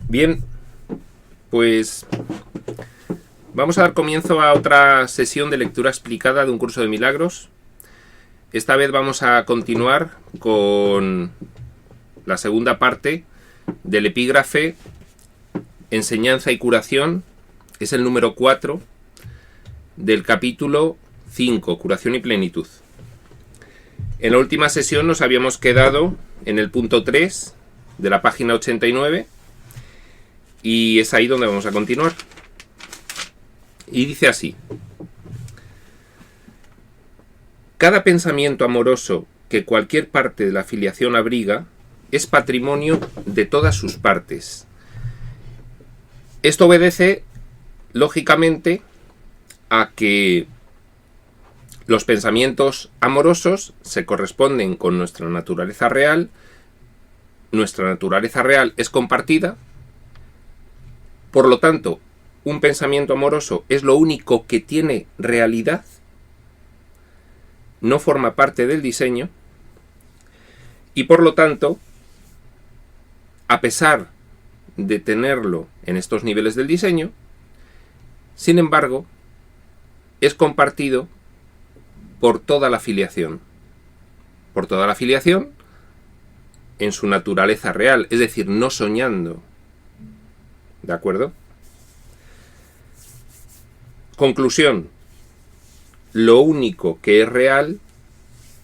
Bien, pues vamos a dar comienzo a otra sesión de lectura explicada de un curso de milagros. Esta vez vamos a continuar con la segunda parte del epígrafe Enseñanza y curación. Es el número 4 del capítulo 5, Curación y plenitud. En la última sesión nos habíamos quedado en el punto 3 de la página 89 y es ahí donde vamos a continuar. Y dice así: cada pensamiento amoroso que cualquier parte de la filiación abriga es patrimonio de todas sus partes. Esto obedece, lógicamente, a que los pensamientos amorosos se corresponden con nuestra naturaleza real. Nuestra naturaleza real es compartida. Por lo tanto, un pensamiento amoroso es lo único que tiene realidad. No forma parte del diseño. Y por lo tanto, a pesar de tenerlo en estos niveles del diseño, sin embargo, es compartido por toda la filiación. Por toda la filiación en su naturaleza real, es decir, no soñando. ¿De acuerdo? Conclusión: lo único que es real,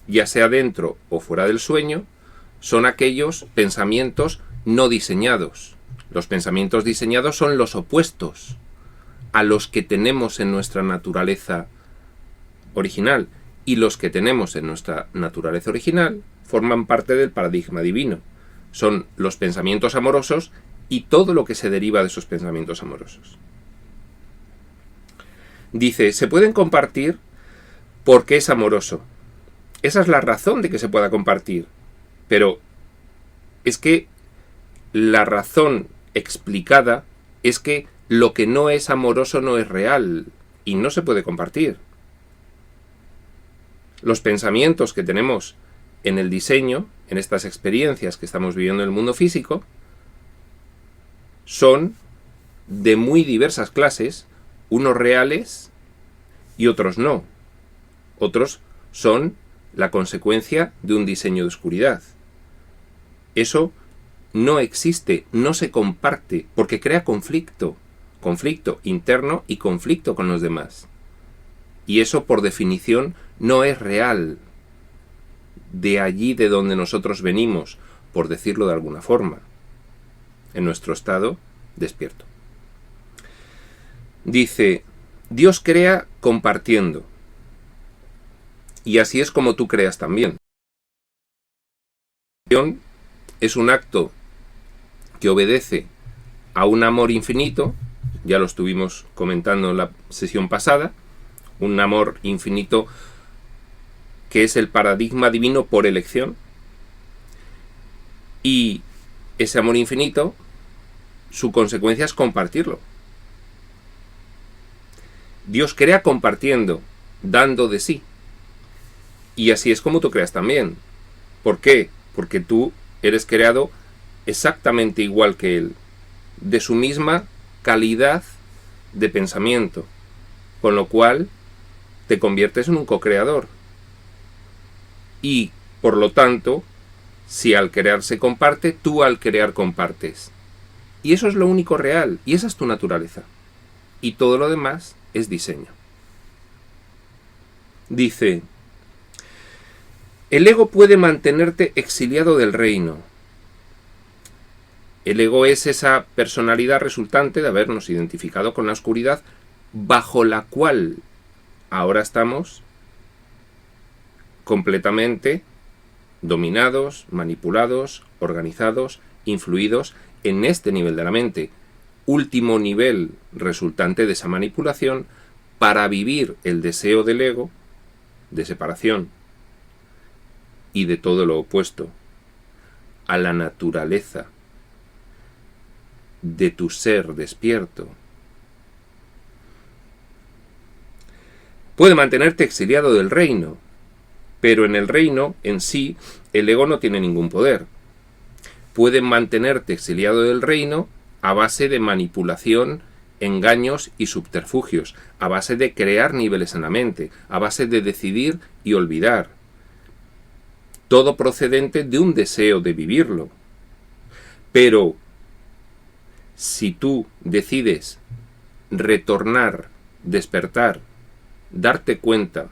ya sea dentro o fuera del sueño, son aquellos pensamientos no diseñados. Los pensamientos diseñados son los opuestos a los que tenemos en nuestra naturaleza original, y los que tenemos en nuestra naturaleza original forman parte del paradigma divino. Son los pensamientos amorosos y todo lo que se deriva de esos pensamientos amorosos. Dice, se pueden compartir porque es amoroso. Esa es la razón de que se pueda compartir. Pero es que la razón explicada es que lo que no es amoroso no es real y no se puede compartir. Los pensamientos que tenemos en el diseño, en estas experiencias que estamos viviendo en el mundo físico, son de muy diversas clases, unos reales y otros no. Otros son la consecuencia de un diseño de oscuridad. Eso no existe, no se comparte, porque crea conflicto interno y conflicto con los demás. Y eso, por definición, no es real. De allí de donde nosotros venimos, por decirlo de alguna forma, en nuestro estado despierto. Dice, Dios crea compartiendo. Y así es como tú creas también. La creación es un acto que obedece a un amor infinito, ya lo estuvimos comentando en la sesión pasada, un amor infinito que es el paradigma divino por elección, y ese amor infinito, su consecuencia es compartirlo. Dios crea compartiendo, dando de sí, y así es como tú creas también. ¿Por qué? Porque tú eres creado exactamente igual que Él, de su misma calidad de pensamiento, con lo cual te conviertes en un co-creador. Y, por lo tanto, si al crear se comparte, tú al crear compartes. Y eso es lo único real, y esa es tu naturaleza. Y todo lo demás es diseño. Dice, el ego puede mantenerte exiliado del reino. El ego es esa personalidad resultante de habernos identificado con la oscuridad bajo la cual ahora estamos completamente dominados, manipulados, organizados, influidos en este nivel de la mente. Último nivel resultante de esa manipulación para vivir el deseo del ego de separación y de todo lo opuesto a la naturaleza de tu ser despierto. Puede mantenerte exiliado del reino, pero en el reino en sí el ego no tiene ningún poder. Puede mantenerte exiliado del reino a base de manipulación, engaños y subterfugios, a base de crear niveles en la mente, a base de decidir y olvidar. Todo procedente de un deseo de vivirlo. Pero si tú decides retornar, despertar, darte cuenta,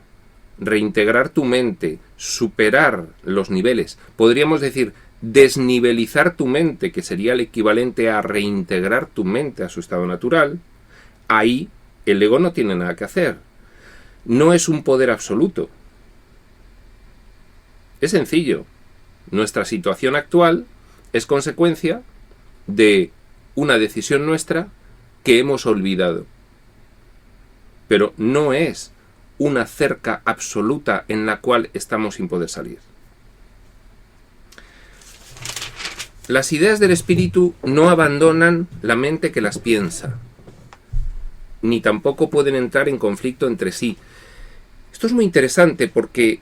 reintegrar tu mente, superar los niveles, podríamos decir desnivelizar tu mente, que sería el equivalente a reintegrar tu mente a su estado natural, ahí el ego no tiene nada que hacer. No es un poder absoluto. Es sencillo. Nuestra situación actual es consecuencia de una decisión nuestra que hemos olvidado. Pero no es una cerca absoluta en la cual estamos sin poder salir. Las ideas del espíritu no abandonan la mente que las piensa, ni tampoco pueden entrar en conflicto entre sí. Esto es muy interesante porque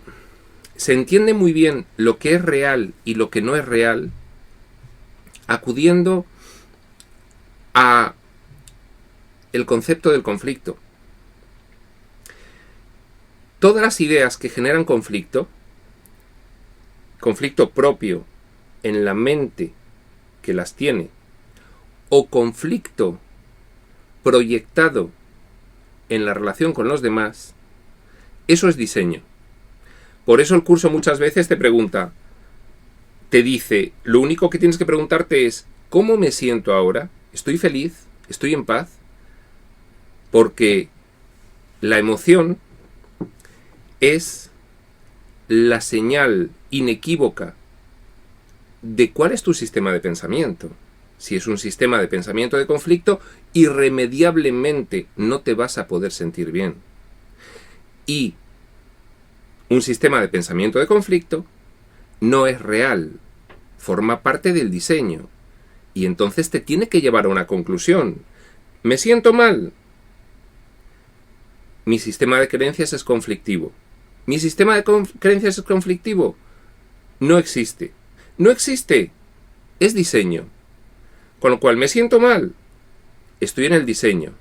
se entiende muy bien lo que es real y lo que no es real acudiendo a el concepto del conflicto. Todas las ideas que generan conflicto propio en la mente que las tiene, o conflicto proyectado en la relación con los demás, eso es diseño. Por eso el curso muchas veces te dice, lo único que tienes que preguntarte es, ¿cómo me siento ahora? ¿Estoy feliz? ¿Estoy en paz? Porque la emoción es la señal inequívoca de cuál es tu sistema de pensamiento. Si es un sistema de pensamiento de conflicto, irremediablemente no te vas a poder sentir bien. Y un sistema de pensamiento de conflicto no es real, forma parte del diseño. Y entonces te tiene que llevar a una conclusión. ¿Me siento mal? Mi sistema de creencias es conflictivo. ¿Mi sistema de creencias es conflictivo? No existe. No existe. Es diseño. Con lo cual, ¿me siento mal? Estoy en el diseño.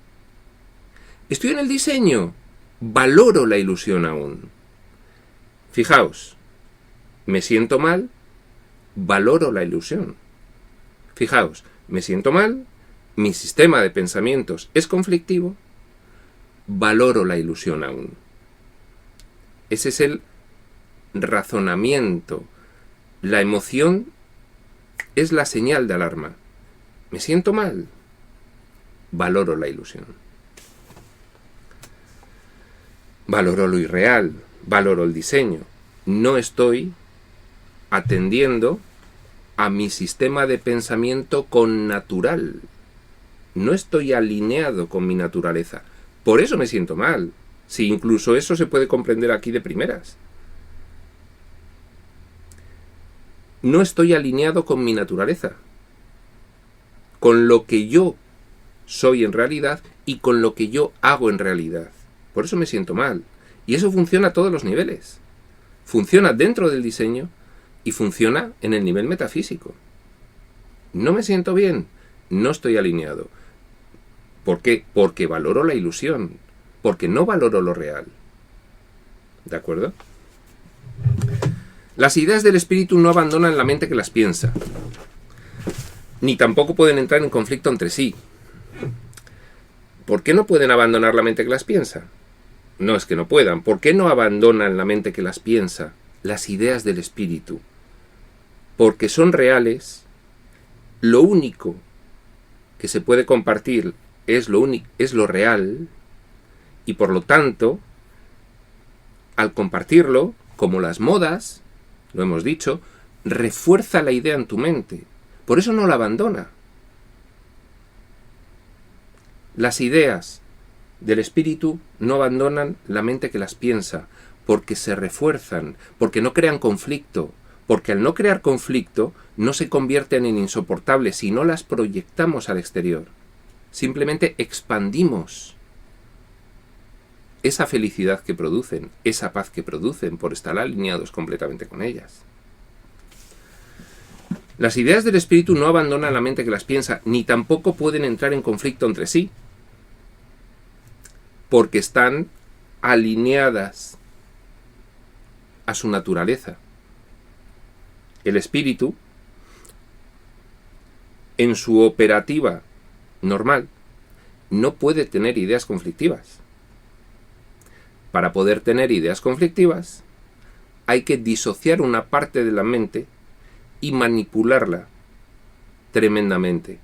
Estoy en el diseño. Valoro la ilusión aún. Fijaos. ¿Me siento mal? Valoro la ilusión. Fijaos. ¿Me siento mal? Mi sistema de pensamientos es conflictivo. Valoro la ilusión aún. Ese es el razonamiento. La emoción es la señal de alarma. ¿Me siento mal? Valoro la ilusión. Valoro lo irreal. Valoro el diseño. No estoy atendiendo a mi sistema de pensamiento connatural. No estoy alineado con mi naturaleza. Por eso me siento mal. Si incluso eso se puede comprender aquí de primeras. No estoy alineado con mi naturaleza, con lo que yo soy en realidad y con lo que yo hago en realidad. Por eso me siento mal. Y eso funciona a todos los niveles. Funciona dentro del diseño y funciona en el nivel metafísico. No me siento bien, no estoy alineado. ¿Por qué? Porque valoro la ilusión, porque no valoro lo real. ¿De acuerdo? Las ideas del espíritu no abandonan la mente que las piensa, ni tampoco pueden entrar en conflicto entre sí. ¿Por qué no pueden abandonar la mente que las piensa? No es que no puedan. ¿Por qué no abandonan la mente que las piensa? Las ideas del espíritu. Porque son reales. Lo único que se puede compartir es lo real. Y por lo tanto, al compartirlo, como las modas, lo hemos dicho, refuerza la idea en tu mente. Por eso no la abandona. Las ideas del espíritu no abandonan la mente que las piensa, porque se refuerzan, porque no crean conflicto, porque al no crear conflicto no se convierten en insoportables si no las proyectamos al exterior. Simplemente expandimos esa felicidad que producen, esa paz que producen por estar alineados completamente con ellas. Las ideas del espíritu no abandonan la mente que las piensa, ni tampoco pueden entrar en conflicto entre sí, porque están alineadas a su naturaleza. El espíritu, en su operativa normal, no puede tener ideas conflictivas. Para poder tener ideas conflictivas, hay que disociar una parte de la mente y manipularla tremendamente.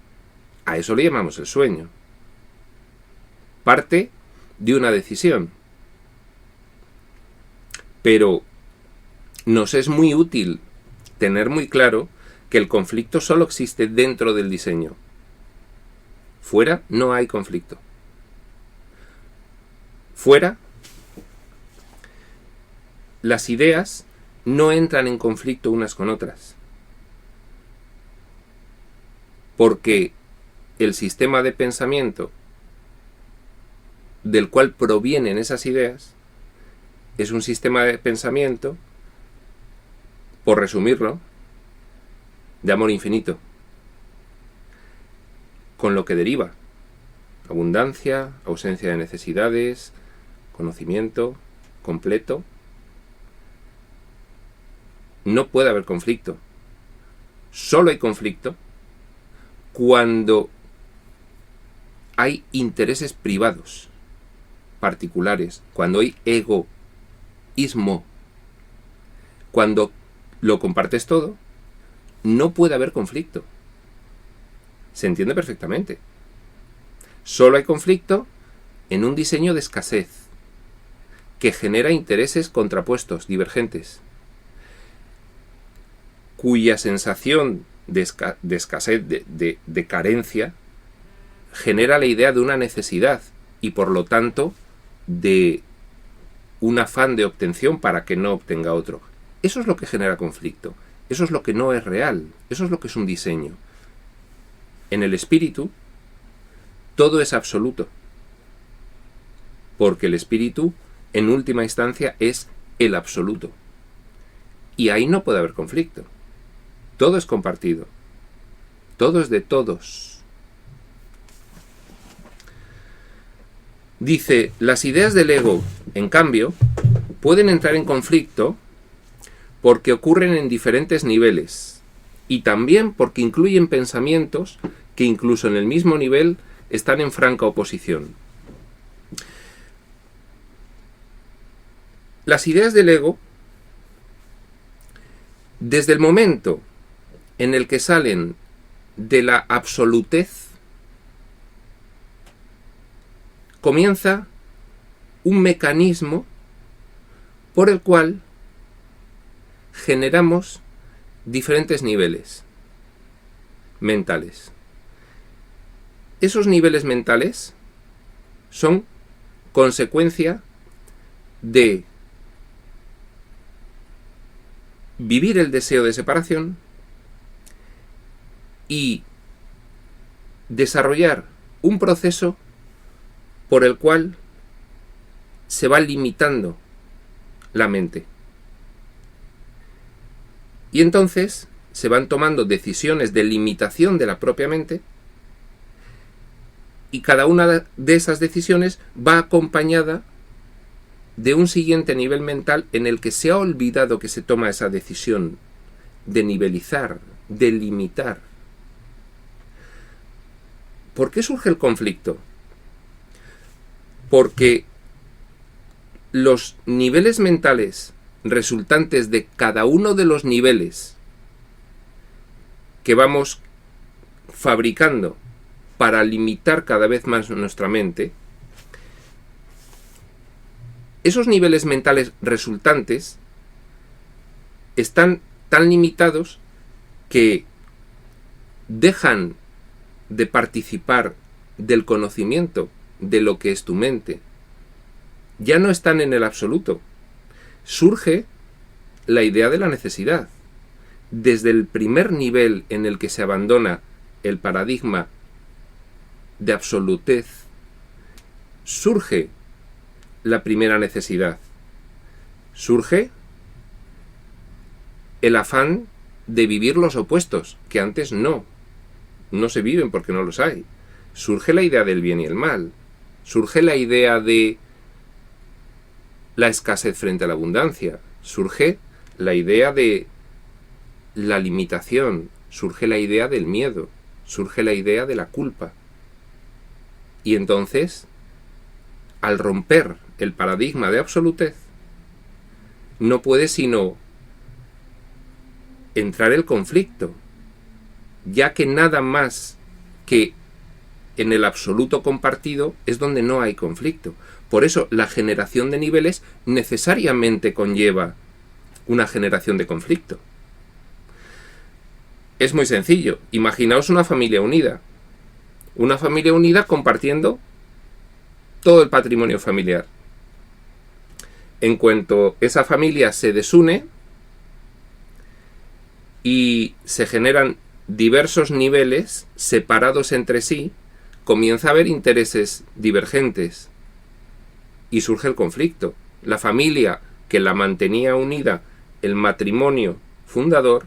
A eso le llamamos el sueño. Parte de una decisión. Pero nos es muy útil tener muy claro que el conflicto solo existe dentro del diseño. Fuera no hay conflicto. Fuera, las ideas no entran en conflicto unas con otras. Porque el sistema de pensamiento del cual provienen esas ideas es un sistema de pensamiento, por resumirlo, de amor infinito, con lo que deriva abundancia, ausencia de necesidades, conocimiento completo. No puede haber conflicto. Solo hay conflicto cuando hay intereses privados, particulares, cuando hay egoísmo. Cuando lo compartes todo, no puede haber conflicto. Se entiende perfectamente. Solo hay conflicto en un diseño de escasez, que genera intereses contrapuestos, divergentes, cuya sensación de escasez, de carencia, genera la idea de una necesidad y por lo tanto de un afán de obtención para que no obtenga otro. Eso es lo que genera conflicto. Eso es lo que no es real. Eso es lo que es un diseño. En el espíritu, todo es absoluto. Porque el espíritu, en última instancia, es el absoluto. Y ahí no puede haber conflicto. Todo es compartido. Todo es de todos. Dice, las ideas del ego, en cambio, pueden entrar en conflicto porque ocurren en diferentes niveles y también porque incluyen pensamientos que incluso en el mismo nivel están en franca oposición. Las ideas del ego, desde el momento en el que salen de la absolutez, comienza un mecanismo por el cual generamos diferentes niveles mentales. Esos niveles mentales son consecuencia de vivir el deseo de separación y desarrollar un proceso por el cual se va limitando la mente. Y entonces se van tomando decisiones de limitación de la propia mente y cada una de esas decisiones va acompañada de un siguiente nivel mental en el que se ha olvidado que se toma esa decisión de nivelizar, de limitar. ¿Por qué surge el conflicto? Porque los niveles mentales resultantes de cada uno de los niveles que vamos fabricando para limitar cada vez más nuestra mente, esos niveles mentales resultantes están tan limitados que dejan de participar del conocimiento de lo que es tu mente. Ya no están en el absoluto. Surge la idea de la necesidad. Desde el primer nivel en el que se abandona el paradigma de absolutez, surge la primera necesidad. Surge el afán de vivir los opuestos, que antes no se viven porque no los hay. Surge la idea del bien y el mal, surge la idea de la escasez frente a la abundancia, surge la idea de la limitación, surge la idea del miedo, surge la idea de la culpa. Y entonces, al romper el paradigma de absolutez, no puede sino entrar el conflicto, ya que nada más que en el absoluto compartido es donde no hay conflicto. Por eso la generación de niveles necesariamente conlleva una generación de conflicto. Es muy sencillo. Imaginaos una familia unida. Una familia unida compartiendo todo el patrimonio familiar. En cuanto esa familia se desune y se generan diversos niveles separados entre sí, comienza a haber intereses divergentes y surge el conflicto. La familia que la mantenía unida, el matrimonio fundador,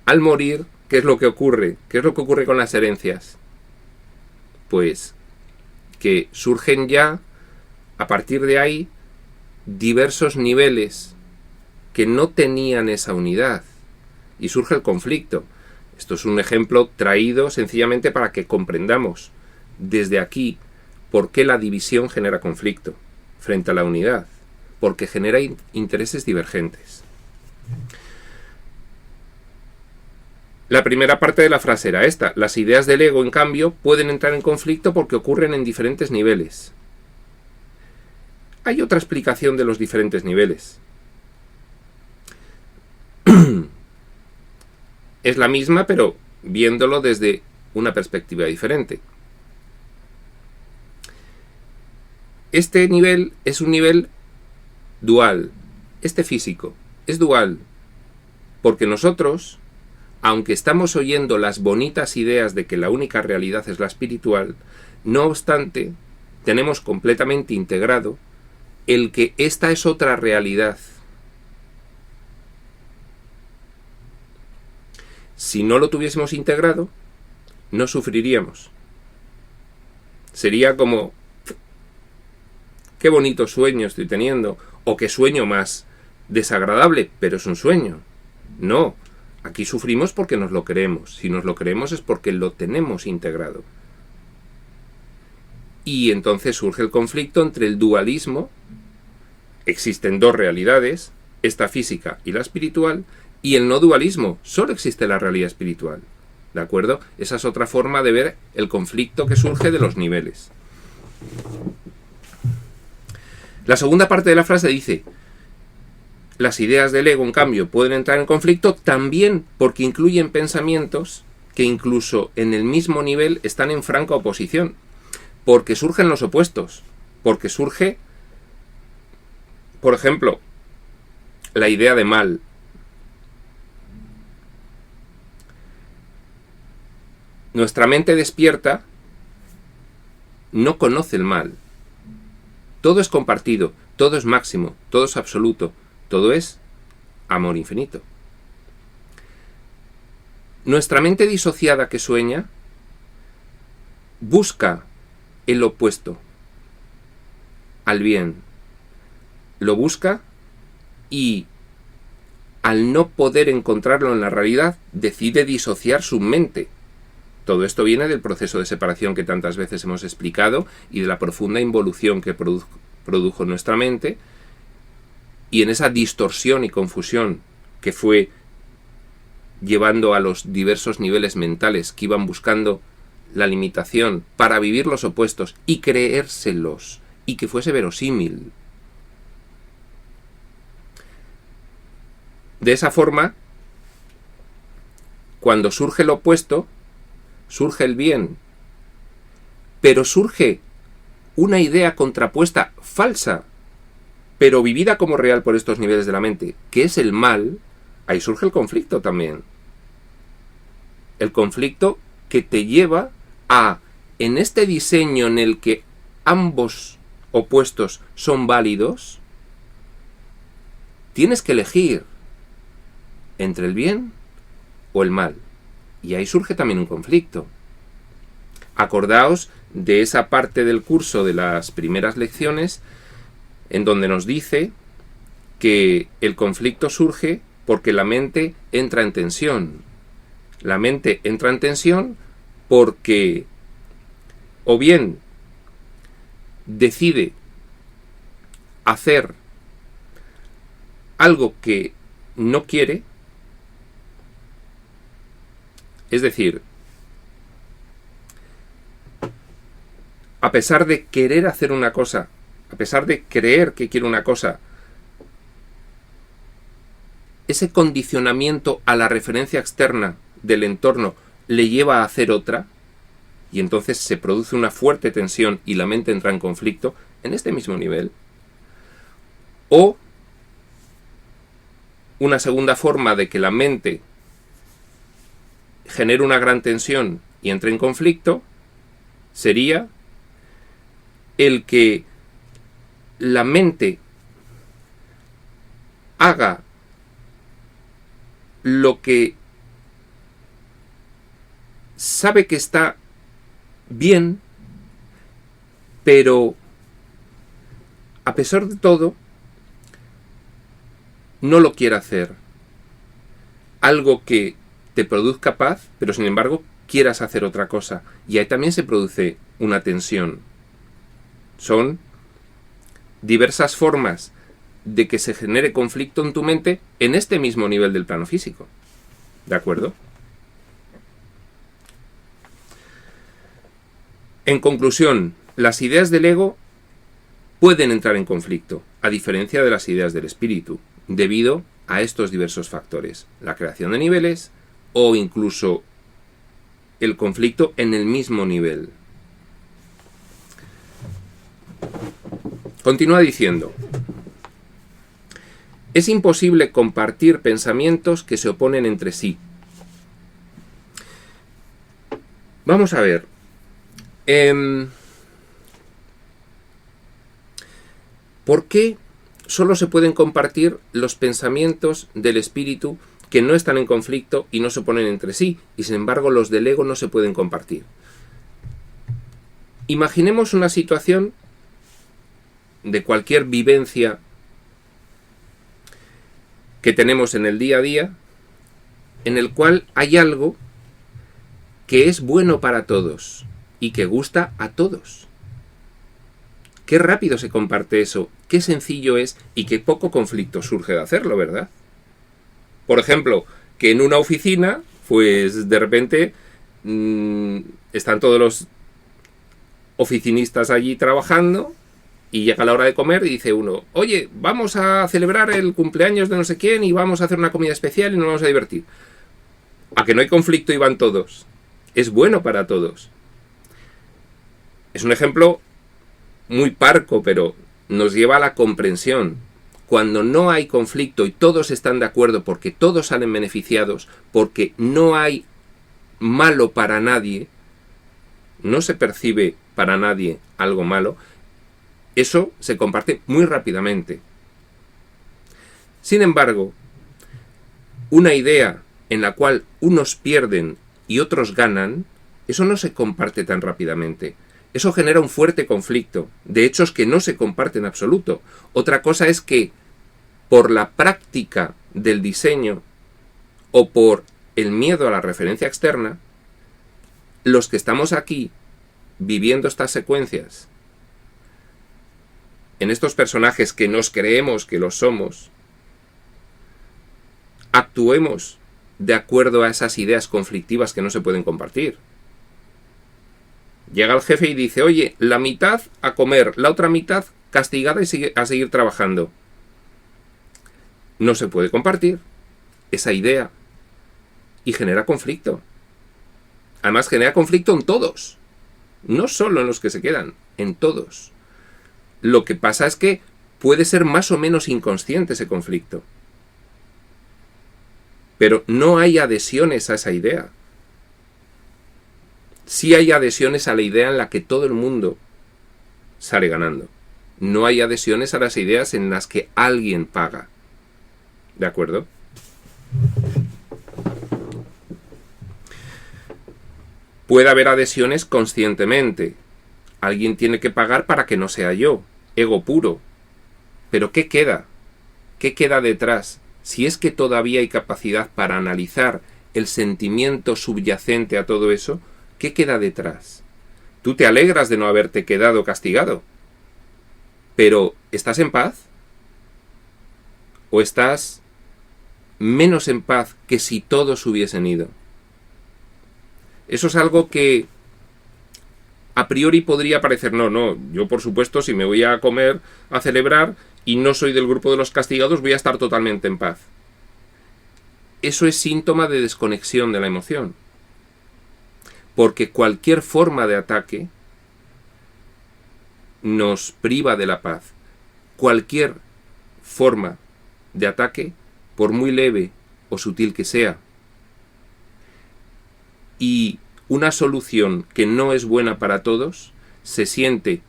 al morir, ¿qué es lo que ocurre? ¿Qué es lo que ocurre con las herencias? Pues que surgen ya, a partir de ahí, diversos niveles que no tenían esa unidad y surge el conflicto. Esto es un ejemplo traído sencillamente para que comprendamos desde aquí por qué la división genera conflicto frente a la unidad, porque genera intereses divergentes. La primera parte de la frase era esta: las ideas del ego, en cambio, pueden entrar en conflicto porque ocurren en diferentes niveles. Hay otra explicación de los diferentes niveles. Es la misma, pero viéndolo desde una perspectiva diferente. Este nivel es un nivel dual. Este físico es dual, porque nosotros, aunque estamos oyendo las bonitas ideas de que la única realidad es la espiritual, no obstante, tenemos completamente integrado el que esta es otra realidad. Si no lo tuviésemos integrado, no sufriríamos. Sería como, qué bonito sueño estoy teniendo, o qué sueño más desagradable, pero es un sueño. No, aquí sufrimos porque nos lo creemos. Si nos lo creemos es porque lo tenemos integrado. Y entonces surge el conflicto entre el dualismo. Existen dos realidades, esta física y la espiritual, y el no dualismo, solo existe la realidad espiritual. ¿De acuerdo? Esa es otra forma de ver el conflicto que surge de los niveles. La segunda parte de la frase dice: las ideas del ego, en cambio, pueden entrar en conflicto también porque incluyen pensamientos que incluso en el mismo nivel están en franca oposición, porque surgen los opuestos, porque surge, por ejemplo, la idea de mal. Nuestra mente despierta no conoce el mal. Todo es compartido, todo es máximo, todo es absoluto, todo es amor infinito. Nuestra mente disociada que sueña busca el opuesto al bien. Lo busca y, al no poder encontrarlo en la realidad, decide disociar su mente. Todo esto viene del proceso de separación que tantas veces hemos explicado y de la profunda involución que produjo nuestra mente, y en esa distorsión y confusión que fue llevando a los diversos niveles mentales que iban buscando la limitación para vivir los opuestos y creérselos y que fuese verosímil. De esa forma, cuando surge el opuesto, surge el bien, pero surge una idea contrapuesta falsa, pero vivida como real por estos niveles de la mente, que es el mal. Ahí surge el conflicto también. El conflicto que te lleva a, en este diseño en el que ambos opuestos son válidos, tienes que elegir entre el bien o el mal. Y ahí surge también un conflicto. Acordaos de esa parte del curso de las primeras lecciones en donde nos dice que el conflicto surge porque la mente entra en tensión. La mente entra en tensión porque o bien decide hacer algo que no quiere, es decir, a pesar de querer hacer una cosa, a pesar de creer que quiere una cosa, ese condicionamiento a la referencia externa del entorno le lleva a hacer otra, y entonces se produce una fuerte tensión y la mente entra en conflicto en este mismo nivel. O una segunda forma de que la mente genere una gran tensión y entre en conflicto sería el que la mente haga lo que sabe que está bien, pero a pesar de todo no lo quiere hacer. Algo que te produzca paz, pero sin embargo quieras hacer otra cosa. Y ahí también se produce una tensión. Son diversas formas de que se genere conflicto en tu mente en este mismo nivel del plano físico. ¿De acuerdo? En conclusión, las ideas del ego pueden entrar en conflicto, a diferencia de las ideas del espíritu, debido a estos diversos factores, la creación de niveles o incluso el conflicto en el mismo nivel. Continúa diciendo: es imposible compartir pensamientos que se oponen entre sí. Vamos a ver. ¿Por qué solo se pueden compartir los pensamientos del espíritu que no están en conflicto y no se oponen entre sí, y sin embargo los del ego no se pueden compartir? Imaginemos una situación de cualquier vivencia que tenemos en el día a día, en el cual hay algo que es bueno para todos y que gusta a todos. Qué rápido se comparte eso, qué sencillo es y qué poco conflicto surge de hacerlo, ¿verdad? Por ejemplo, que en una oficina, pues de repente están todos los oficinistas allí trabajando y llega la hora de comer y dice uno: oye, vamos a celebrar el cumpleaños de no sé quién y vamos a hacer una comida especial y nos vamos a divertir. A que no hay conflicto y van todos. Es bueno para todos. Es un ejemplo muy parco, pero nos lleva a la comprensión. Cuando no hay conflicto y todos están de acuerdo porque todos salen beneficiados, porque no hay malo para nadie, no se percibe para nadie algo malo, eso se comparte muy rápidamente. Sin embargo, una idea en la cual unos pierden y otros ganan, eso no se comparte tan rápidamente. Eso genera un fuerte conflicto, de hechos que no se comparten en absoluto. Otra cosa es que, por la práctica del diseño o por el miedo a la referencia externa, los que estamos aquí viviendo estas secuencias, en estos personajes que nos creemos que los somos, actuemos de acuerdo a esas ideas conflictivas que no se pueden compartir. Llega el jefe y dice: oye, la mitad a comer, la otra mitad castigada y a seguir trabajando. No se puede compartir esa idea y genera conflicto. Además genera conflicto en todos, no solo en los que se quedan, en todos. Lo que pasa es que puede ser más o menos inconsciente ese conflicto, pero no hay adhesiones a esa idea. Sí hay adhesiones a la idea en la que todo el mundo sale ganando. No hay adhesiones a las ideas en las que alguien paga. ¿De acuerdo? Puede haber adhesiones conscientemente. Alguien tiene que pagar para que no sea yo. Ego puro. Pero ¿qué queda? ¿Qué queda detrás? Si es que todavía hay capacidad para analizar el sentimiento subyacente a todo eso, ¿qué queda detrás? Tú te alegras de no haberte quedado castigado. Pero, ¿estás en paz? ¿O estás menos en paz que si todos hubiesen ido? Eso es algo que a priori podría parecer, no, yo por supuesto si me voy a comer, a celebrar y no soy del grupo de los castigados, voy a estar totalmente en paz. Eso es síntoma de desconexión de la emoción. Porque cualquier forma de ataque nos priva de la paz. Cualquier forma de ataque, por muy leve o sutil que sea, y una solución que no es buena para todos, se siente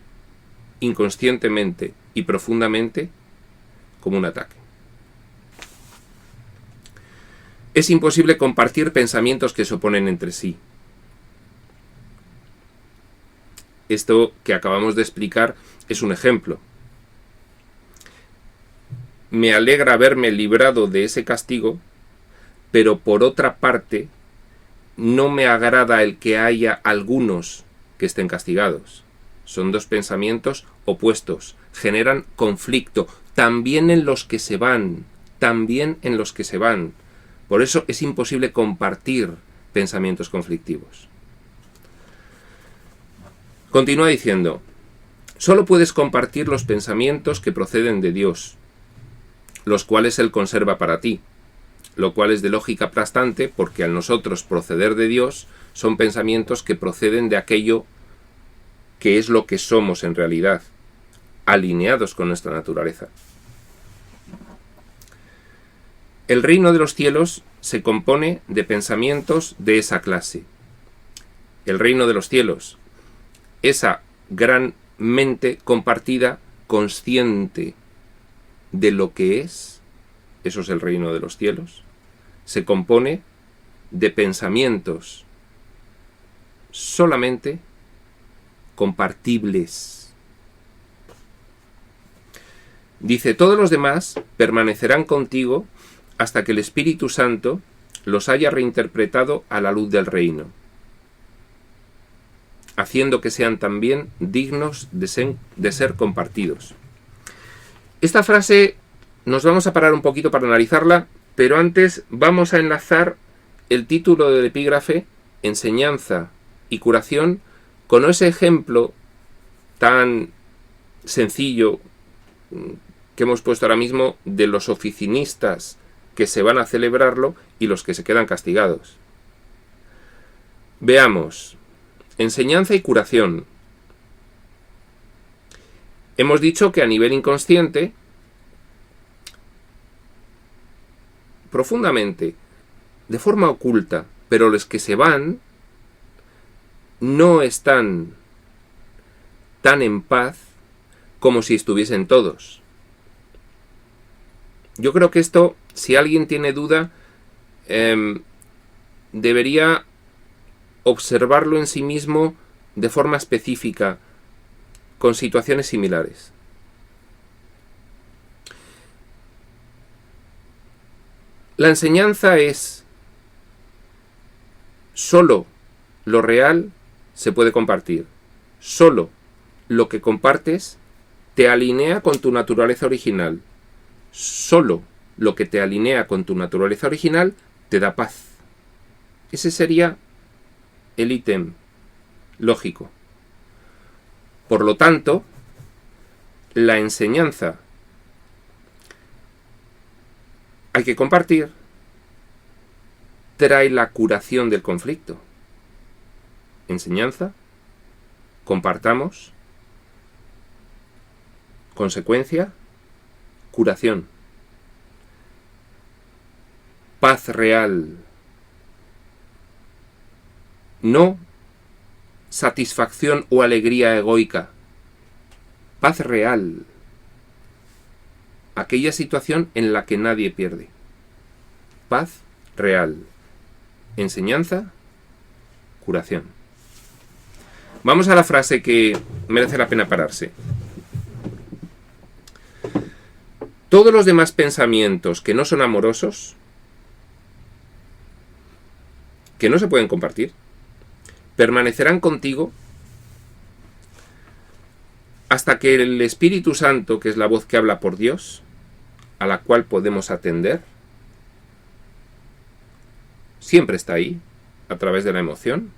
inconscientemente y profundamente como un ataque. Es imposible compartir pensamientos que se oponen entre sí. Esto que acabamos de explicar es un ejemplo. Me alegra haberme librado de ese castigo, pero por otra parte, no me agrada el que haya algunos que estén castigados. Son dos pensamientos opuestos, generan conflicto, también en los que se van, Por eso es imposible compartir pensamientos conflictivos. Continúa diciendo, solo puedes compartir los pensamientos que proceden de Dios, los cuales Él conserva para ti, lo cual es de lógica aplastante porque al nosotros proceder de Dios son pensamientos que proceden de aquello que es lo que somos en realidad, alineados con nuestra naturaleza. El reino de los cielos se compone de pensamientos de esa clase. El reino de los cielos, esa gran mente compartida, consciente de lo que es, eso es el reino de los cielos, se compone de pensamientos solamente compartibles. Dice, todos los demás permanecerán contigo hasta que el Espíritu Santo los haya reinterpretado a la luz del reino, haciendo que sean también dignos de ser compartidos. Esta frase nos vamos a parar un poquito para analizarla, pero antes vamos a enlazar el título del epígrafe, Enseñanza y Curación, con ese ejemplo tan sencillo que hemos puesto ahora mismo de los oficinistas que se van a celebrarlo y los que se quedan castigados. Veamos, enseñanza y curación. Hemos dicho que a nivel inconsciente, profundamente, de forma oculta, pero los que se van no están tan en paz como si estuviesen todos. Yo creo que esto, si alguien tiene duda, debería observarlo en sí mismo de forma específica, con situaciones similares. La enseñanza es solo lo real se puede compartir. Solo lo que compartes te alinea con tu naturaleza original. Solo lo que te alinea con tu naturaleza original te da paz. Ese sería el ítem lógico. Por lo tanto, la enseñanza hay que compartir, trae la curación del conflicto. Enseñanza, compartamos, consecuencia, curación. Paz real. No satisfacción o alegría egoica. Paz real. Aquella situación en la que nadie pierde. Paz real. Enseñanza, curación. Vamos a la frase que merece la pena pararse. Todos los demás pensamientos que no son amorosos, que no se pueden compartir, permanecerán contigo hasta que el Espíritu Santo, que es la voz que habla por Dios, a la cual podemos atender, siempre está ahí, a través de la emoción,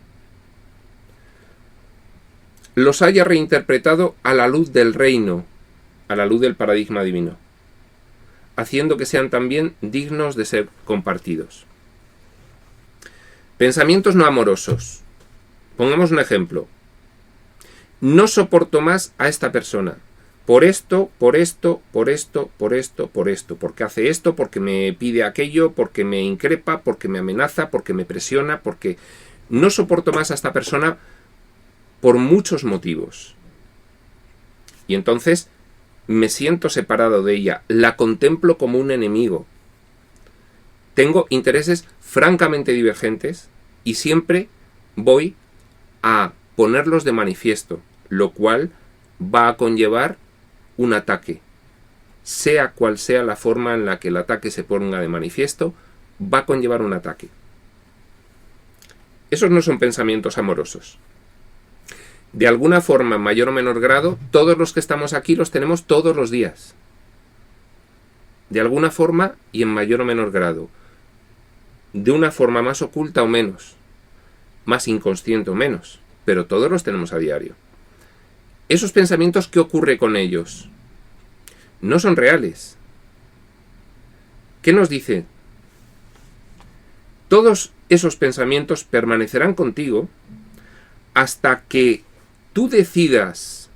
los haya reinterpretado a la luz del reino, a la luz del paradigma divino, haciendo que sean también dignos de ser compartidos. Pensamientos no amorosos. Pongamos un ejemplo. No soporto más a esta persona. Por esto, por esto, por esto, por esto, por esto. Porque hace esto, porque me pide aquello, porque me increpa, porque me amenaza, porque me presiona, porque no soporto más a esta persona por muchos motivos. Y entonces me siento separado de ella. La contemplo como un enemigo. Tengo intereses francamente divergentes y siempre voy a ponerlos de manifiesto, lo cual va a conllevar un ataque. Sea cual sea la forma en la que el ataque se ponga de manifiesto, va a conllevar un ataque. Esos no son pensamientos amorosos. De alguna forma, en mayor o menor grado, todos los que estamos aquí los tenemos todos los días. De alguna forma y en mayor o menor grado. De una forma más oculta o menos. Más inconsciente o menos. Pero todos los tenemos a diario. Esos pensamientos, ¿qué ocurre con ellos? No son reales. ¿Qué nos dice? Todos esos pensamientos permanecerán contigo hasta que tú decidas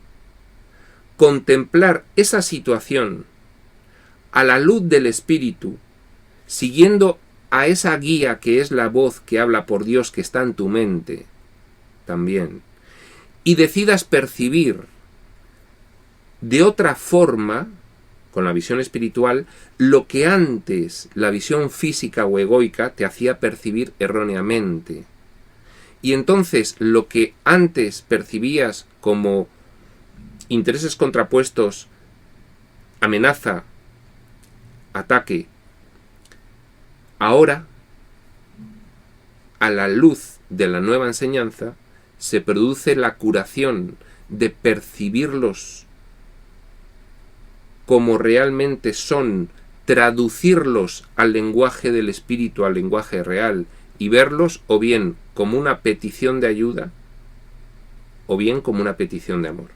contemplar esa situación a la luz del Espíritu, siguiendo a esa guía que es la voz que habla por Dios que está en tu mente también, y decidas percibir de otra forma, con la visión espiritual, lo que antes la visión física o egoica te hacía percibir erróneamente. Y entonces lo que antes percibías como intereses contrapuestos, amenaza, ataque, ahora, a la luz de la nueva enseñanza, se produce la curación de percibirlos como realmente son, traducirlos al lenguaje del espíritu, al lenguaje real, y verlos o bien como una petición de ayuda o bien como una petición de amor.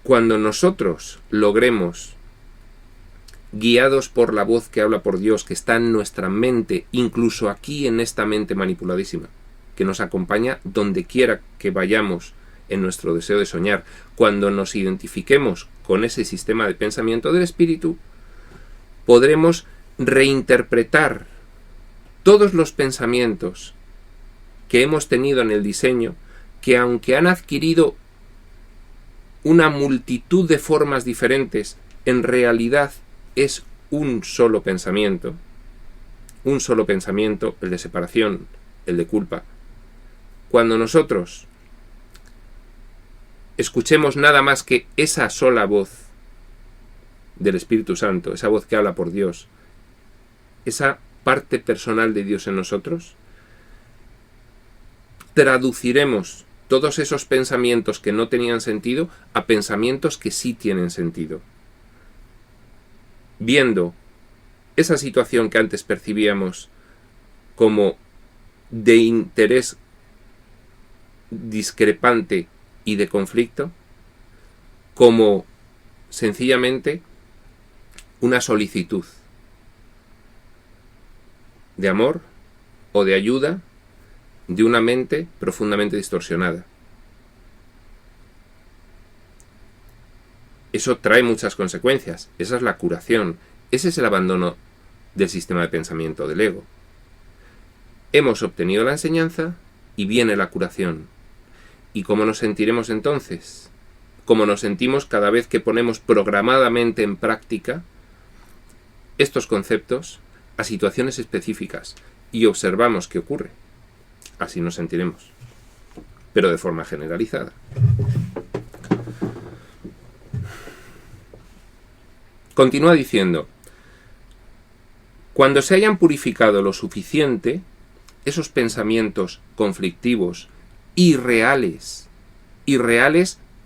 Cuando nosotros logremos, guiados por la voz que habla por Dios, que está en nuestra mente, incluso aquí en esta mente manipuladísima, que nos acompaña donde quiera que vayamos en nuestro deseo de soñar, cuando nos identifiquemos con ese sistema de pensamiento del espíritu, podremos reinterpretar todos los pensamientos que hemos tenido en el diseño, que aunque han adquirido una multitud de formas diferentes, en realidad es un solo pensamiento, el de separación, el de culpa. Cuando nosotros escuchemos nada más que esa sola voz del Espíritu Santo, esa voz que habla por Dios, esa parte personal de Dios en nosotros, traduciremos todos esos pensamientos que no tenían sentido a pensamientos que sí tienen sentido. Viendo esa situación que antes percibíamos como de interés discrepante y de conflicto, como sencillamente una solicitud de amor o de ayuda de una mente profundamente distorsionada. Eso trae muchas consecuencias. Esa es la curación. Ese es el abandono del sistema de pensamiento del ego. Hemos obtenido la enseñanza y viene la curación. ¿Y cómo nos sentiremos entonces? Como nos sentimos cada vez que ponemos programadamente en práctica estos conceptos a situaciones específicas y observamos qué ocurre. así nos sentiremos, pero de forma generalizada. Continúa diciendo: cuando se hayan purificado lo suficiente, esos pensamientos conflictivos, irreales,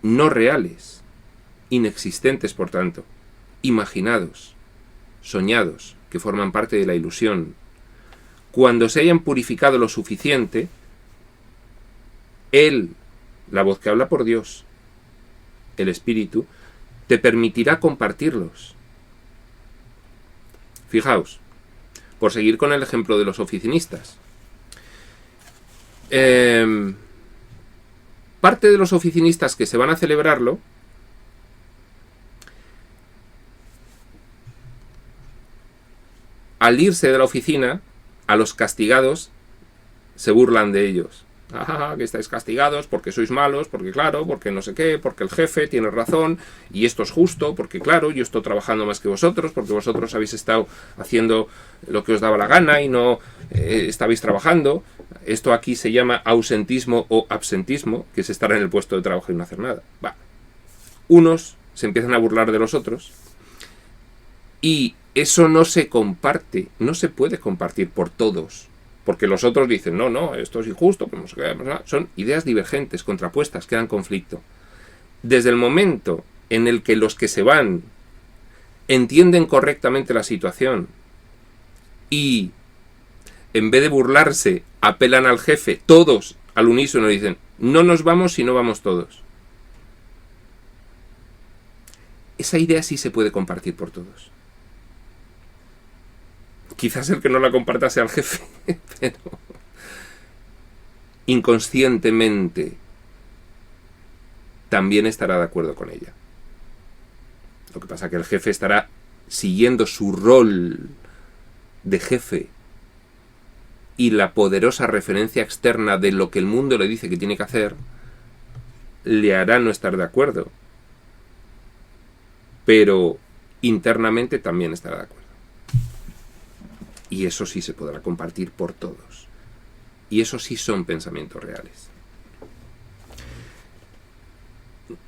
no reales, inexistentes por tanto, imaginados, soñados, que forman parte de la ilusión, cuando se hayan purificado lo suficiente, Él, la voz que habla por Dios, el Espíritu, te permitirá compartirlos. Fijaos, por seguir con el ejemplo de los oficinistas. Parte de los oficinistas que se van a celebrarlo al irse de la oficina, a los castigados se burlan de ellos. Que estáis castigados porque sois malos, porque claro, porque no sé qué, porque el jefe tiene razón y esto es justo, porque claro, yo estoy trabajando más que vosotros, porque vosotros habéis estado haciendo lo que os daba la gana y no estabais trabajando. Esto aquí se llama ausentismo o absentismo, que es estar en el puesto de trabajo y no hacer nada. Unos se empiezan a burlar de los otros y eso no se comparte, no se puede compartir por todos. Porque los otros dicen, no, esto es injusto, pues no sé qué, son ideas divergentes, contrapuestas, crean conflicto. Desde el momento en el que los que se van entienden correctamente la situación y en vez de burlarse apelan al jefe, todos al unísono dicen, no nos vamos si no vamos todos. Esa idea sí se puede compartir por todos. Quizás el que no la comparta sea el jefe, pero inconscientemente también estará de acuerdo con ella. Lo que pasa es que el jefe estará siguiendo su rol de jefe y la poderosa referencia externa de lo que el mundo le dice que tiene que hacer le hará no estar de acuerdo. Pero internamente también estará de acuerdo. Y eso sí se podrá compartir por todos. Y eso sí son pensamientos reales.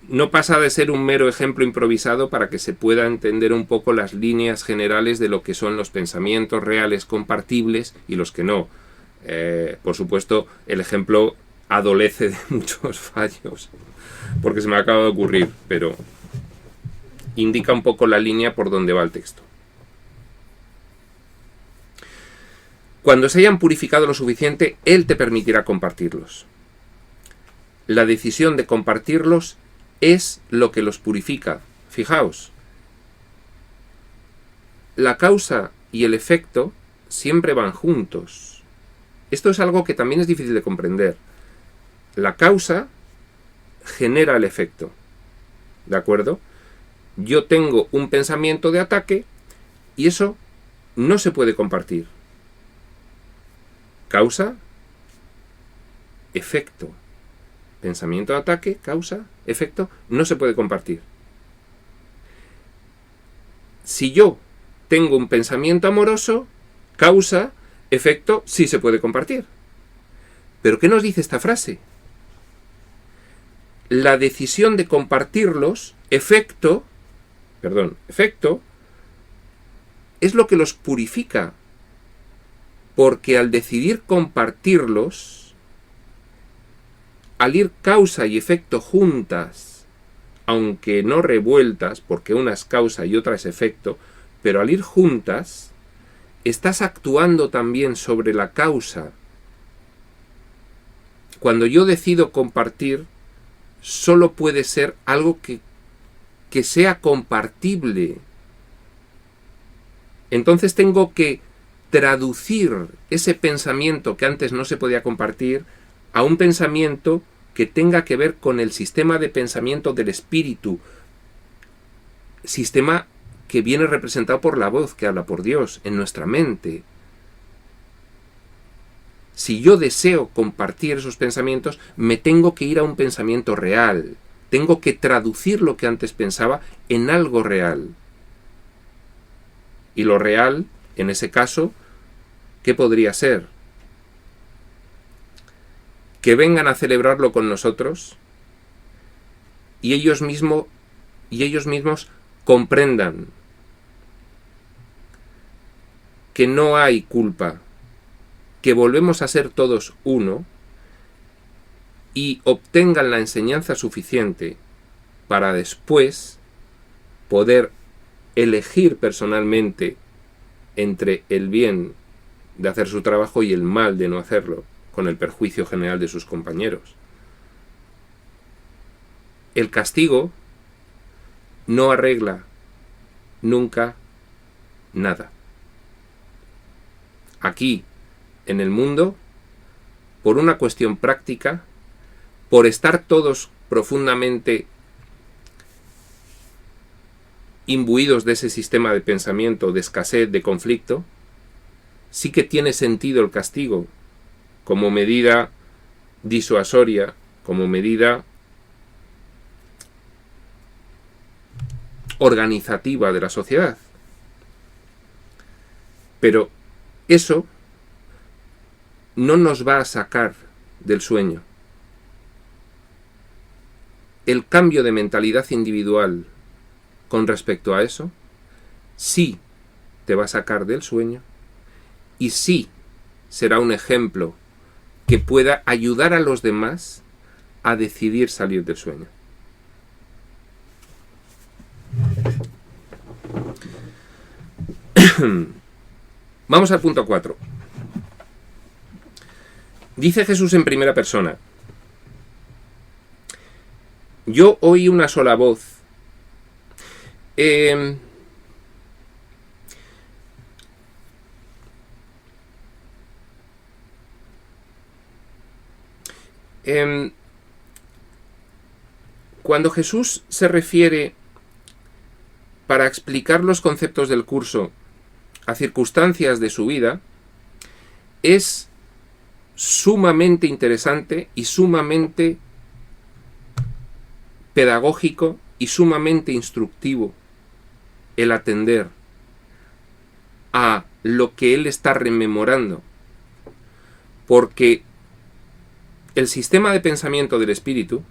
No pasa de ser un mero ejemplo improvisado para que se pueda entender un poco las líneas generales de lo que son los pensamientos reales compartibles y los que no. Por supuesto, el ejemplo adolece de muchos fallos, porque se me acaba de ocurrir, pero indica un poco la línea por donde va el texto. Cuando se hayan purificado lo suficiente, Él te permitirá compartirlos. La decisión de compartirlos es lo que los purifica. Fijaos, la causa y el efecto siempre van juntos. Esto es algo que también es difícil de comprender. La causa genera el efecto. ¿De acuerdo? Yo tengo un pensamiento de ataque y eso no se puede compartir. Causa, efecto. Pensamiento de ataque, causa, efecto, no se puede compartir. Si yo tengo un pensamiento amoroso, causa, efecto, sí se puede compartir. ¿Pero qué nos dice esta frase? La decisión de compartirlos, efecto, es lo que los purifica. Porque al decidir compartirlos, al ir causa y efecto juntas, aunque no revueltas, porque una es causa y otra es efecto, pero al ir juntas, estás actuando también sobre la causa. Cuando yo decido compartir, solo puede ser algo que sea compartible. Entonces tengo que traducir ese pensamiento que antes no se podía compartir a un pensamiento que tenga que ver con el sistema de pensamiento del espíritu, sistema que viene representado por la voz que habla por Dios en nuestra mente. Si yo deseo compartir esos pensamientos, me tengo que ir a un pensamiento real, tengo que traducir lo que antes pensaba en algo real. Y lo real, en ese caso, ¿qué podría ser? que vengan a celebrarlo con nosotros y ellos mismos comprendan que no hay culpa, que volvemos a ser todos uno, y obtengan la enseñanza suficiente para después poder elegir personalmente entre el bien de hacer su trabajo y el mal de no hacerlo, con el perjuicio general de sus compañeros. El castigo no arregla nunca nada. Aquí, en el mundo, por una cuestión práctica, por estar todos profundamente imbuidos de ese sistema de pensamiento, de escasez, de conflicto, sí que tiene sentido el castigo como medida disuasoria, como medida organizativa de la sociedad. Pero eso no nos va a sacar del sueño. El cambio de mentalidad individual con respecto a eso sí te va a sacar del sueño y sí será un ejemplo que pueda ayudar a los demás a decidir salir del sueño. Vamos al punto 4. Dice Jesús en primera persona: yo oí una sola voz. Cuando Jesús se refiere, para explicar los conceptos del curso, a circunstancias de su vida, es sumamente interesante y sumamente pedagógico y sumamente instructivo el atender a lo que él está rememorando, porque el sistema de pensamiento del espíritu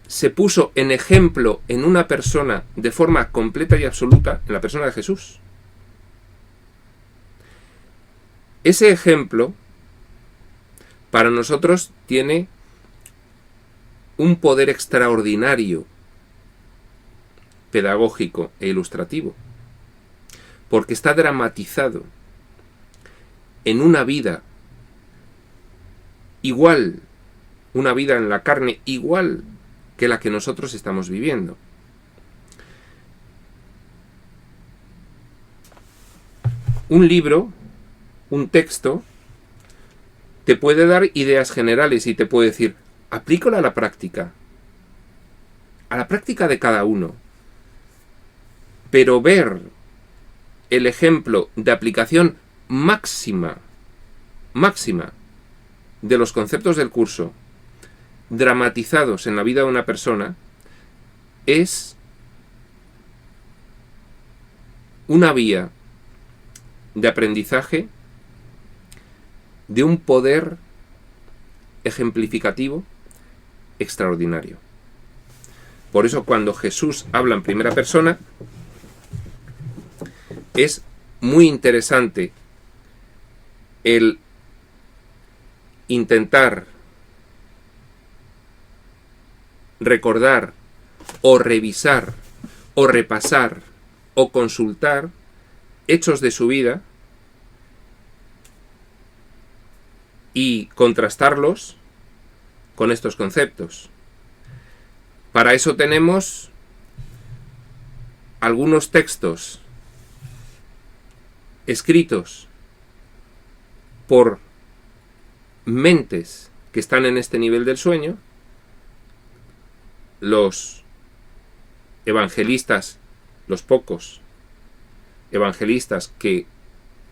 se puso en ejemplo en una persona de forma completa y absoluta, en la persona de Jesús. Ese ejemplo para nosotros tiene un poder extraordinario, pedagógico e ilustrativo, porque está dramatizado en una vida igual, una vida en la carne igual que la que nosotros estamos viviendo. Un libro, un texto, te puede dar ideas generales y te puede decir: aplícalo a la práctica de cada uno. Pero ver el ejemplo de aplicación máxima de los conceptos del curso dramatizados en la vida de una persona es una vía de aprendizaje de un poder ejemplificativo extraordinario. Por eso cuando Jesús habla en primera persona es muy interesante el intentar recordar o revisar o repasar o consultar hechos de su vida y contrastarlos con estos conceptos. Para eso tenemos algunos textos escritos por mentes que están en este nivel del sueño, los evangelistas, los pocos evangelistas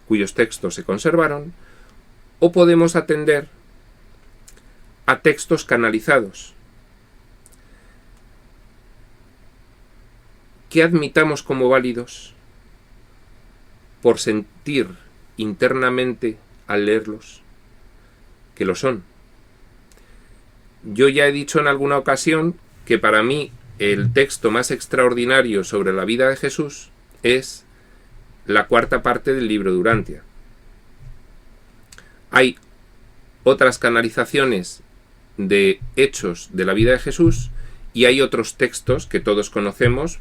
cuyos textos se conservaron, o podemos atender a textos canalizados que admitamos como válidos por sentir internamente al leerlos que lo son, Yo ya he dicho en alguna ocasión que para mí el texto más extraordinario sobre la vida de Jesús es la cuarta parte del libro de Urantia. Hay otras canalizaciones de hechos de la vida de Jesús y hay otros textos que todos conocemos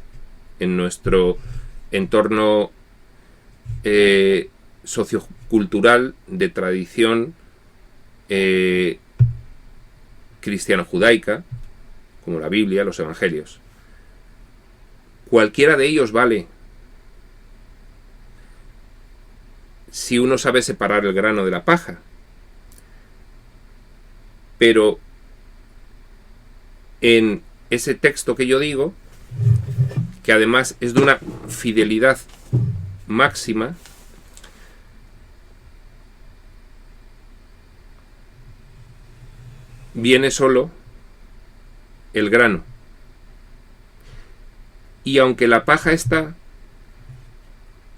en nuestro entorno sociocultural de tradición cristiano-judaica, como la Biblia, los Evangelios. Cualquiera de ellos vale si uno sabe separar el grano de la paja. Pero en ese texto que yo digo, que además es de una fidelidad máxima, viene solo el grano. Y aunque la paja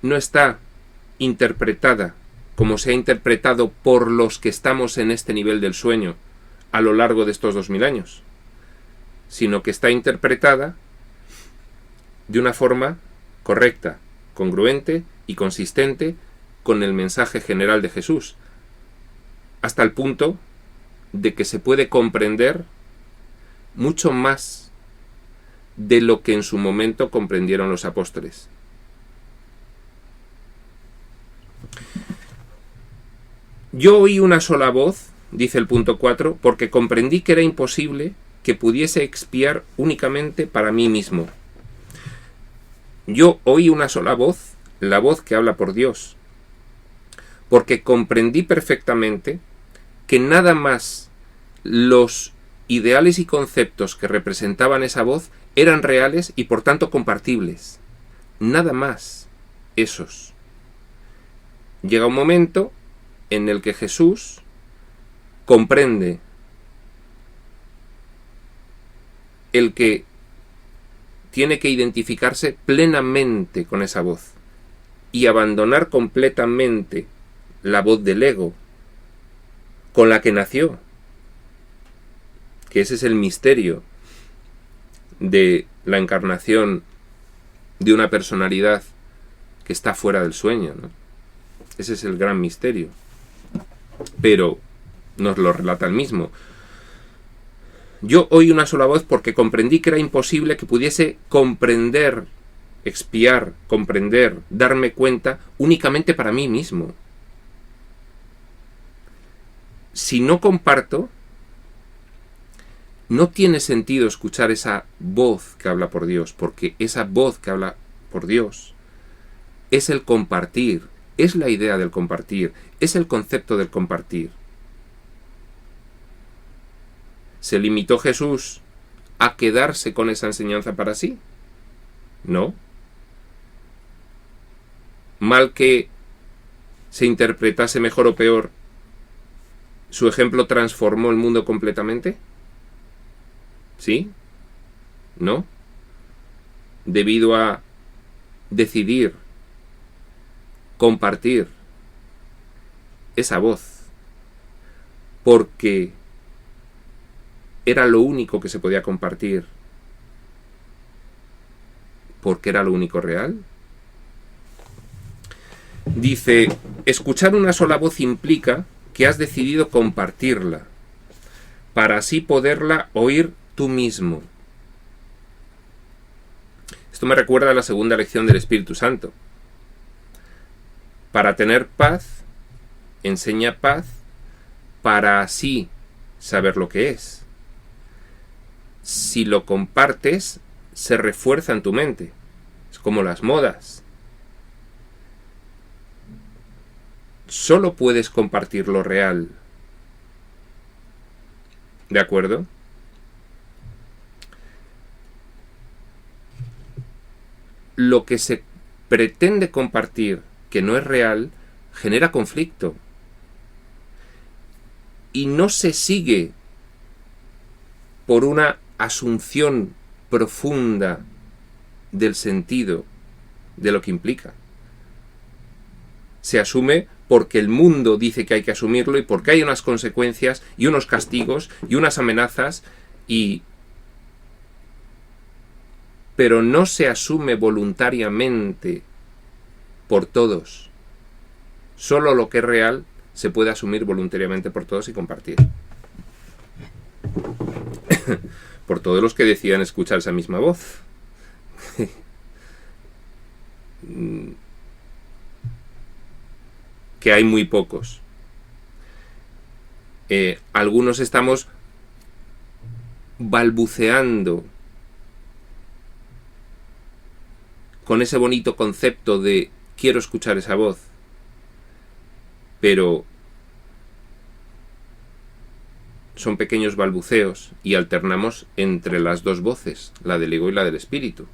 no está interpretada como se ha interpretado por los que estamos en este nivel del sueño a lo largo de estos 2000 años, sino que está interpretada de una forma correcta, congruente y consistente con el mensaje general de Jesús, hasta el punto de que se puede comprender mucho más de lo que en su momento comprendieron los apóstoles. Yo oí una sola voz, dice el punto 4, porque comprendí que era imposible que pudiese expiar únicamente para mí mismo. Yo oí una sola voz, la voz que habla por Dios, porque comprendí perfectamente que nada más los ideales y conceptos que representaban esa voz eran reales y por tanto compartibles. Nada más esos. Llega un momento en el que Jesús comprende el que tiene que identificarse plenamente con esa voz y abandonar completamente la voz del ego con la que nació, que ese es el misterio de la encarnación de una personalidad que está fuera del sueño, ¿no? Ese es el gran misterio, pero nos lo relata el mismo. Yo oí una sola voz porque comprendí que era imposible que pudiese comprender, expiar, comprender, darme cuenta únicamente para mí mismo. Si no comparto, no tiene sentido escuchar esa voz que habla por Dios, porque esa voz que habla por Dios es el compartir, es la idea del compartir, es el concepto del compartir. ¿Se limitó Jesús a quedarse con esa enseñanza para sí? No. Mal que se interpretase mejor o peor, ¿su ejemplo transformó el mundo completamente? ¿Sí? ¿No? Debido a decidir compartir esa voz, porque era lo único que se podía compartir, porque era lo único real. Dice, escuchar una sola voz implica que has decidido compartirla, para así poderla oír tú mismo. Esto me recuerda a la segunda lección del Espíritu Santo. Para tener paz, enseña paz, para así saber lo que es. Si lo compartes, se refuerza en tu mente. Es como las modas. Solo puedes compartir lo real. ¿De acuerdo? Lo que se pretende compartir, que no es real, genera conflicto. Y no se sigue por una asunción profunda del sentido de lo que implica. se asume porque el mundo dice que hay que asumirlo y porque hay unas consecuencias y unos castigos y unas amenazas pero no se asume voluntariamente por todos. Solo lo que es real se puede asumir voluntariamente por todos y compartir. Por todos los que decidan escuchar esa misma voz. Que hay muy pocos. Algunos estamos balbuceando con ese bonito concepto de quiero escuchar esa voz, pero son pequeños balbuceos y alternamos entre las dos voces, la del ego y la del espíritu.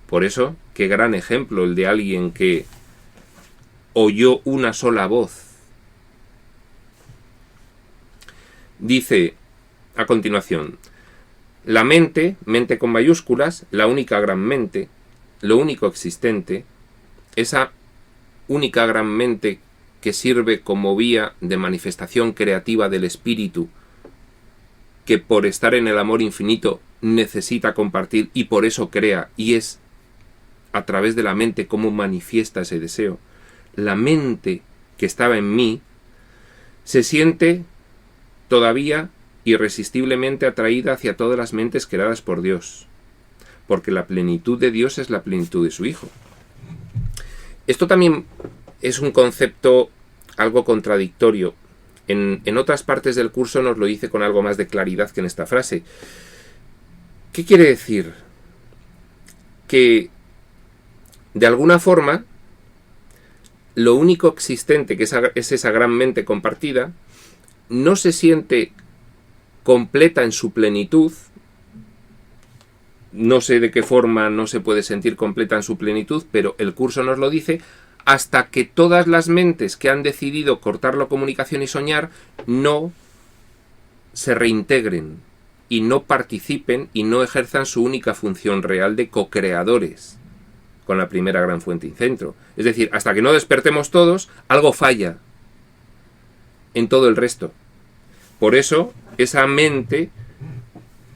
Por eso, qué gran ejemplo el de alguien que oyó una sola voz. Dice a continuación, la mente con mayúsculas, la única gran mente, lo único existente, esa única gran mente que sirve como vía de manifestación creativa del espíritu, que por estar en el amor infinito necesita compartir y por eso crea, y es a través de la mente cómo manifiesta ese deseo. La mente que estaba en mí se siente todavía irresistiblemente atraída hacia todas las mentes creadas por Dios, porque la plenitud de Dios es la plenitud de su Hijo. Esto también es un concepto algo contradictorio. En otras partes del curso nos lo dice con algo más de claridad que en esta frase. ¿Qué quiere decir? Que de alguna forma lo único existente, que es esa gran mente compartida, no se siente completa en su plenitud. No sé de qué forma no se puede sentir completa en su plenitud, pero el curso nos lo dice, hasta que todas las mentes que han decidido cortar la comunicación y soñar no se reintegren y no participen y no ejerzan su única función real de co-creadores con la primera gran fuente y centro. Es decir, hasta que no despertemos todos, algo falla en todo el resto. Por eso, esa mente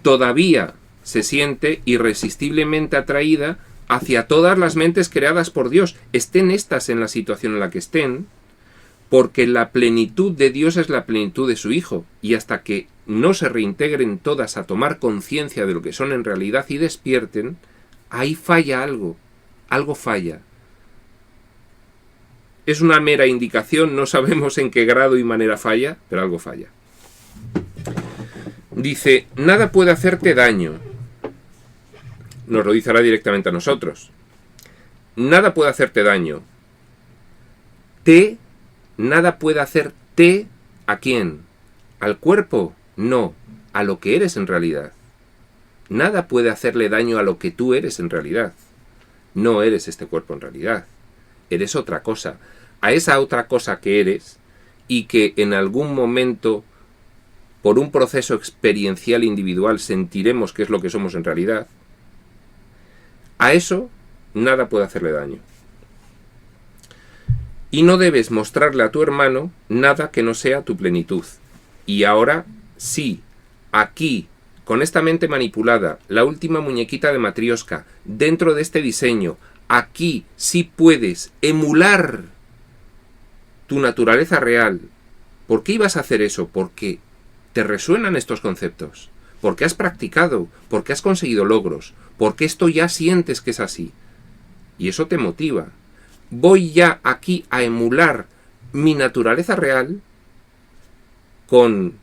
todavía se siente irresistiblemente atraída hacia todas las mentes creadas por Dios, estén estas en la situación en la que estén, porque la plenitud de Dios es la plenitud de su Hijo, y hasta que no se reintegren todas a tomar conciencia de lo que son en realidad y despierten, ahí falla algo falla. Es una mera indicación, no sabemos en qué grado y manera falla, pero algo falla. Dice, nada puede hacerte daño. Nos lo dice ahora directamente a nosotros. Nada puede hacerte daño. Nada puede hacerte, ¿a quién? ¿Al cuerpo? No, a lo que eres en realidad. Nada puede hacerle daño a lo que tú eres en realidad. No eres este cuerpo en realidad. Eres otra cosa. A esa otra cosa que eres y que en algún momento, por un proceso experiencial individual, sentiremos que es lo que somos en realidad, a eso nada puede hacerle daño. Y no debes mostrarle a tu hermano nada que no sea tu plenitud. Y ahora sí, aquí, con esta mente manipulada, la última muñequita de Matrioska, dentro de este diseño, aquí sí puedes emular tu naturaleza real. ¿Por qué ibas a hacer eso? Porque te resuenan estos conceptos. Porque has practicado, porque has conseguido logros, porque esto ya sientes que es así. Y eso te motiva. Voy ya aquí a emular mi naturaleza real con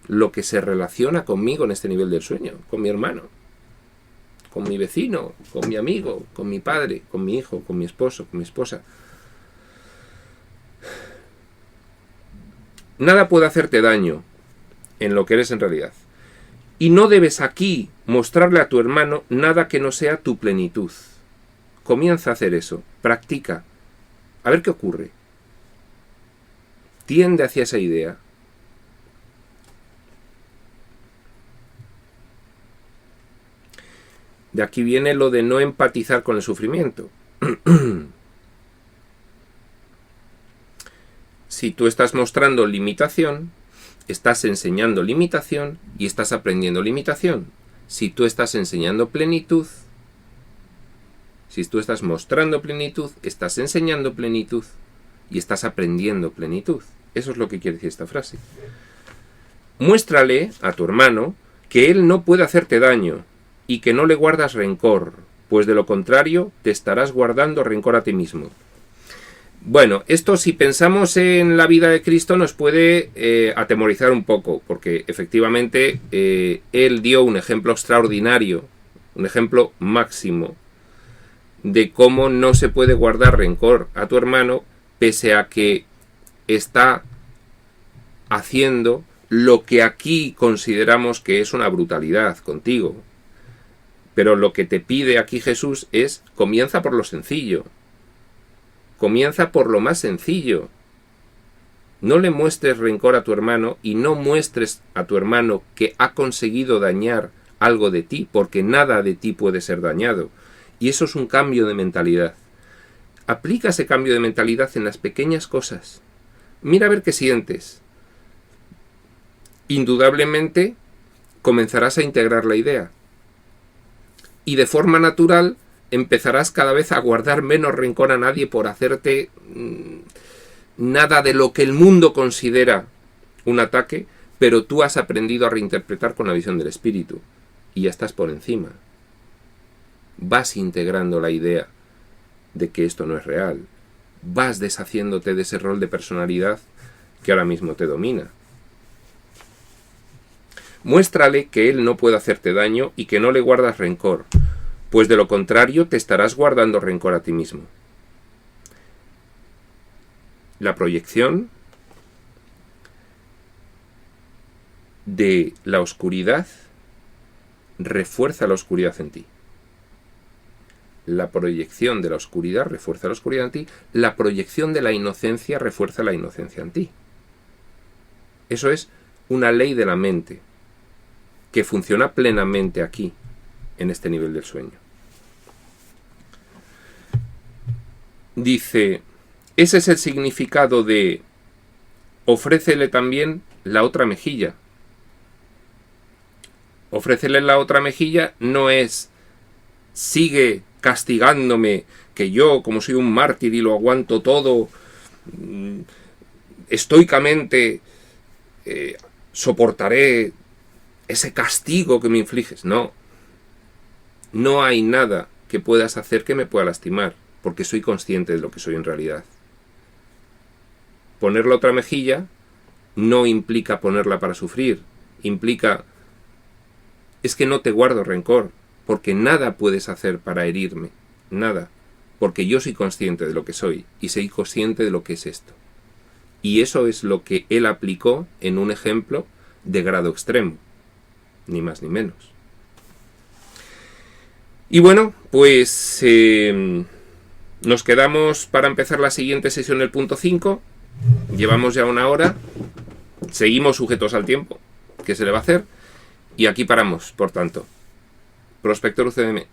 lo que se relaciona conmigo en este nivel del sueño, con mi hermano, con mi vecino, con mi amigo, con mi padre, con mi hijo, con mi esposo, con mi esposa. Nada puede hacerte daño en lo que eres en realidad. Y no debes aquí mostrarle a tu hermano nada que no sea tu plenitud. Comienza a hacer eso, practica, a ver qué ocurre. Tiende hacia esa idea. De aquí viene lo de no empatizar con el sufrimiento. Si tú estás mostrando limitación, estás enseñando limitación y estás aprendiendo limitación. Si tú estás enseñando plenitud, si tú estás mostrando plenitud, estás enseñando plenitud y estás aprendiendo plenitud. Eso es lo que quiere decir esta frase. Muéstrale a tu hermano que él no puede hacerte daño y que no le guardas rencor, pues de lo contrario te estarás guardando rencor a ti mismo. Bueno, esto si pensamos en la vida de Cristo nos puede atemorizar un poco, porque efectivamente él dio un ejemplo extraordinario, un ejemplo máximo de cómo no se puede guardar rencor a tu hermano pese a que está haciendo lo que aquí consideramos que es una brutalidad contigo. Pero lo que te pide aquí Jesús es: comienza por lo sencillo. Comienza por lo más sencillo. No le muestres rencor a tu hermano y no muestres a tu hermano que ha conseguido dañar algo de ti, porque nada de ti puede ser dañado. Y eso es un cambio de mentalidad. Aplica ese cambio de mentalidad en las pequeñas cosas. Mira a ver qué sientes. Indudablemente comenzarás a integrar la idea. Y de forma natural empezarás cada vez a guardar menos rencor a nadie por hacerte nada de lo que el mundo considera un ataque, pero tú has aprendido a reinterpretar con la visión del espíritu y ya estás por encima. Vas integrando la idea de que esto no es real. Vas deshaciéndote de ese rol de personalidad que ahora mismo te domina. Muéstrale que él no puede hacerte daño y que no le guardas rencor, pues de lo contrario te estarás guardando rencor a ti mismo. La proyección de la oscuridad refuerza la oscuridad en ti. La proyección de la oscuridad refuerza la oscuridad en ti. La proyección de la inocencia refuerza la inocencia en ti. Eso es una ley de la mente que funciona plenamente aquí, en este nivel del sueño. Dice, ese es el significado de ofrécele también la otra mejilla. Ofrécele la otra mejilla no es sigue castigándome, que yo, como soy un mártir y lo aguanto todo, estoicamente soportaré ese castigo que me infliges. No. No hay nada que puedas hacer que me pueda lastimar, porque soy consciente de lo que soy en realidad. Poner la otra mejilla no implica ponerla para sufrir, implica es que no te guardo rencor, porque nada puedes hacer para herirme, nada, porque yo soy consciente de lo que soy y soy consciente de lo que es esto. Y eso es lo que él aplicó en un ejemplo de grado extremo, ni más ni menos. Y bueno, pues nos quedamos para empezar la siguiente sesión el punto 5. Llevamos ya 1 hora, seguimos sujetos al tiempo, ¿qué se le va a hacer? Y aquí paramos, por tanto. Prospector UCM.